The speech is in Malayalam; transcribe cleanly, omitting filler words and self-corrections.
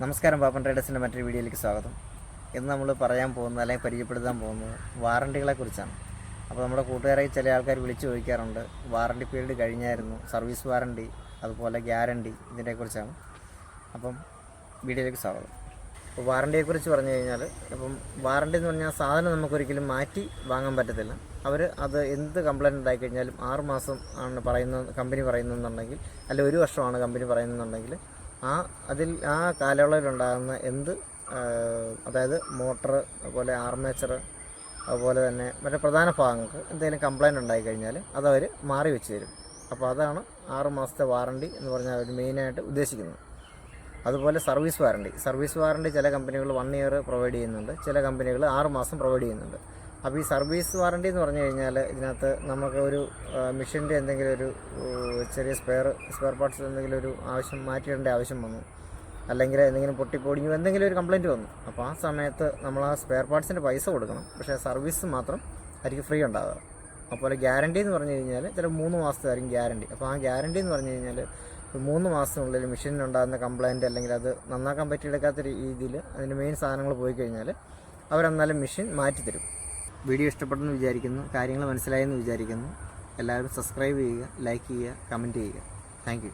നമസ്കാരം, പാപ്പൻ ട്രേഡേഴ്സിൻ്റെ മറ്റൊരു വീഡിയോയിലേക്ക് സ്വാഗതം. ഇന്ന് നമ്മൾ പറയാൻ പോകുന്നത് അല്ലെങ്കിൽ പരിചയപ്പെടുത്താൻ പോകുന്നത് വാറണ്ടികളെ കുറിച്ചാണ്. അപ്പോൾ നമ്മുടെ കൂട്ടുകാരായി ചില ആൾക്കാർ വിളിച്ച് ചോദിക്കാറുണ്ട്, വാറണ്ടി പീരീഡ് കഴിഞ്ഞായിരുന്നു, സർവീസ് വാറണ്ടി, അതുപോലെ ഗ്യാരണ്ടി, ഇതിനെക്കുറിച്ചാണ്. അപ്പം വീഡിയോയിലേക്ക് സ്വാഗതം. അപ്പോൾ വാറണ്ടിയെക്കുറിച്ച് പറഞ്ഞു കഴിഞ്ഞാൽ, ഇപ്പം വാറണ്ടി എന്ന് പറഞ്ഞാൽ സാധനം നമുക്കൊരിക്കലും മാറ്റി വാങ്ങാൻ പറ്റത്തില്ല. അവർ അത് എന്ത് കംപ്ലയിൻറ്റ് ഉണ്ടായിക്കഴിഞ്ഞാലും 6 മാസം ആണ് കമ്പനി പറയുന്നതെന്നുണ്ടെങ്കിൽ, അല്ല 1 വർഷമാണ് കമ്പനി പറയുന്നതെന്നുണ്ടെങ്കിൽ ആ കാലയളവിലുണ്ടാകുന്ന അതായത് മോട്ടർ, അതുപോലെ ആർമേച്ചർ, അതുപോലെ തന്നെ മറ്റേ പ്രധാന ഭാഗങ്ങൾക്ക് എന്തെങ്കിലും കംപ്ലയിൻറ്റ് ഉണ്ടായിക്കഴിഞ്ഞാൽ അതവർ മാറി വെച്ച് തരും. അപ്പോൾ അതാണ് 6 മാസത്തെ വാറണ്ടി എന്ന് പറഞ്ഞാൽ അവർ മെയിനായിട്ട് ഉദ്ദേശിക്കുന്നത്. അതുപോലെ സർവീസ് വാറണ്ടി ചില കമ്പനികൾ 1 ഇയർ പ്രൊവൈഡ് ചെയ്യുന്നുണ്ട്, ചില കമ്പനികൾ 6 മാസം പ്രൊവൈഡ് ചെയ്യുന്നുണ്ട്. അപ്പോൾ ഈ സർവീസ് വാറണ്ടി എന്ന് പറഞ്ഞു കഴിഞ്ഞാൽ, ഇതിനകത്ത് നമുക്ക് ഒരു മെഷീൻ്റെ എന്തെങ്കിലും ഒരു ചെറിയ സ്പെയർ പാർട്സ് എന്തെങ്കിലും ഒരു മാറ്റിയിടേണ്ട ആവശ്യം വന്നു, അല്ലെങ്കിൽ എന്തെങ്കിലും പൊട്ടിപ്പൊടിഞ്ഞു, എന്തെങ്കിലും ഒരു കംപ്ലയിൻറ്റ് വന്നു, അപ്പോൾ ആ സമയത്ത് നമ്മൾ ആ സ്പെയർ പാർട്സിൻ്റെ പൈസ കൊടുക്കണം. പക്ഷേ സർവീസ് മാത്രം ആയിരിക്കും ഫ്രീ ഉണ്ടാകുക. അതുപോലെ ഗ്യാരണ്ടി എന്ന് പറഞ്ഞു കഴിഞ്ഞാൽ ചില 3 മാസത്തെ ആയിരിക്കും ഗ്യാരണ്ടി. അപ്പോൾ ആ ഗ്യാരണ്ടി എന്ന് പറഞ്ഞു കഴിഞ്ഞാൽ 3 മാസത്തിനുള്ളിൽ മെഷീനിലുണ്ടാകുന്ന കംപ്ലയിൻറ്റ് അല്ലെങ്കിൽ അത് നന്നാക്കാൻ പറ്റിയെടുക്കാത്ത രീതിയിൽ അതിൻ്റെ മെയിൻ സാധനങ്ങൾ പോയി കഴിഞ്ഞാൽ അവരെന്നാലും മെഷീൻ മാറ്റിത്തരും. വീഡിയോ ഇഷ്ടപ്പെട്ടെന്ന് വിചാരിക്കുന്നു, കാര്യങ്ങൾ മനസ്സിലായെന്ന് വിചാരിക്കുന്നു. എല്ലാവരും സബ്സ്ക്രൈബ് ചെയ്യുക, ലൈക്ക് ചെയ്യുക, കമൻറ്റ് ചെയ്യുക. Thank you.